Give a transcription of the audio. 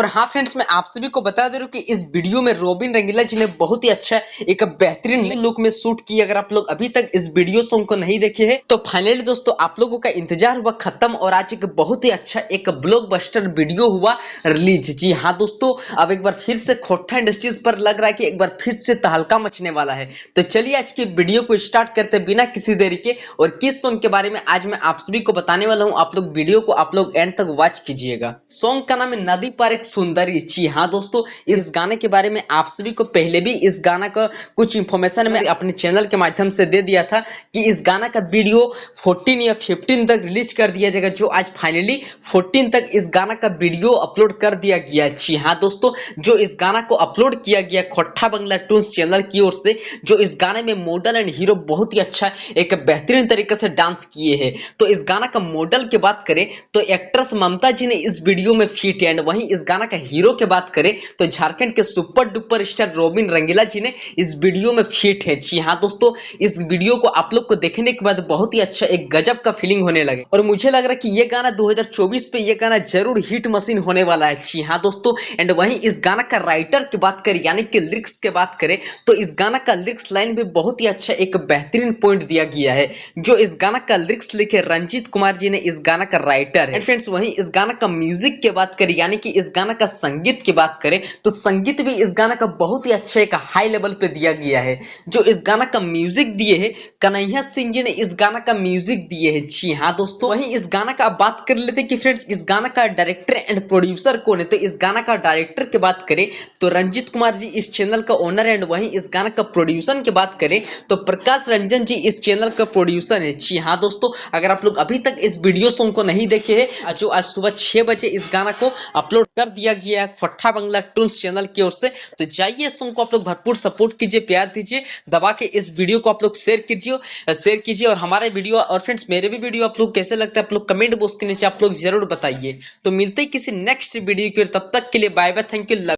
और हाँ फ्रेंड्स, मैं आप सभी को बता दे रहा हूँ कि इस वीडियो में रॉबिन रंगीला जी ने बहुत ही अच्छा एक बेहतरीन लुक में शूट किया। अगर आप लोग अभी तक इस वीडियो सॉन्ग को नहीं देखे हैं तो फाइनली दोस्तों आप लोगों का इंतजार हुआ खत्म और आज एक बहुत ही अच्छा एक ब्लॉकबस्टर वीडियो हुआ रिलीज। जी हाँ दोस्तों, अब एक बार फिर से खोटा इंडस्ट्रीज पर लग रहा है कि एक बार फिर से तहलका मचने वाला है। तो चलिए आज की वीडियो को स्टार्ट करते बिना किसी देरी के, और किस सॉन्ग के बारे में आज मैं आप सभी को बताने वाला हूँ। आप लोग वीडियो को आप लोग एंड तक वॉच कीजिएगा। सॉन्ग का नाम है नदी पर एक सुंदरी। जी हाँ दोस्तों, इस गाने के बारे में आप सभी को पहले भी इस गाना का कुछ इंफॉर्मेशन मैं अपने चैनल के माध्यम से दे दिया था कि इस गाना का वीडियो 14 या 15 तक रिलीज कर दिया जाएगा, जो आज फाइनली 14 तक इस गाना का वीडियो अपलोड कर दिया गया। जी हाँ दोस्तों, जो इस गाना को अपलोड किया गया खोटा बंगला टून्स चैनल की ओर से, जो इस गाने में मॉडल एंड हीरो बहुत ही अच्छा एक बेहतरीन तरीके से डांस किए हैं। तो इस गाना का मॉडल की बात करें तो एक्ट्रेस ममता जी ने इस वीडियो में फिट है। एंड वहीं इस गाना का हीरो की बात करें तो झारखंड के सुपर डुपर स्टार रॉबिन रंगीला जी ने इस वीडियो में फिट है। जी हाँ दोस्तों, इस वीडियो को आप लोग को देखने के बाद बहुत ही अच्छा एक गजब का फीलिंग होने लगे और मुझे लग रहा है कि ये गाना 2024 पे ये गाना जरूर हिट मशीन होने वाला है। जी हाँ दोस्तों, एंड वहीं इस गाना का राइटर की बात करें यानी कि लिरिक्स की बात करें तो इस गाना का लिरिक्स लाइन भी बहुत ही अच्छा एक बेहतरीन पॉइंट दिया गया है। जो इस गाना का लिरिक्स लिखे रंजीत कुमार जी ने इस गाना का राइटर है। एंड फ्रेंड्स, वहीं इस गाना का म्यूजिक की बात करें यानी कि इस गाना का संगीत की बात करें तो संगीत भी इस गाना का बहुत ही अच्छा एक हाई लेवल पे दिया गया है। जो इस गाना का म्यूजिक दिए है कन्हैया सिंह जी ने इस गाना का म्यूजिक दिए है। जी हाँ दोस्तों, वहीं इस गाना का बात कर लेते हैं कि फ्रेंड्स इस गाना का डायरेक्टर एंड प्रोड्यूसर कौन है। तो इस गाना का डायरेक्टर की बात करें तो रंजीत कुमार जी इस चैनल का ओनर है। एंड वहीं इस गाना का प्रोड्यूसर की बात करें तो प्रकाश रंजन जी इस चैनल का प्रोड्यूसर है। जी हाँ दोस्तों, अगर आप लोग अभी तक इस वीडियो सॉन्ग को नहीं देखे हैं, जो आज सुबह 6 बजे इस गाना को अपलोड कर दिया गया है खोटा बंगला टून्स चैनल की ओर से, तो जाइए सॉन्ग को आप लोग भरपूर सपोर्ट कीजिए, प्यार दीजिए, दबा के इस वीडियो को आप लोग शेयर कीजिए और हमारे वीडियो और फ्रेंड्स मेरे भी वीडियो आप लोग कैसे लगता है आप लोग कमेंट बॉक्स के नीचे आप लोग जरूर बताइए। तो मिलते हैं किसी नेक्स्ट वीडियो के, तब तक के लिए बाय बाय, थैंक यू।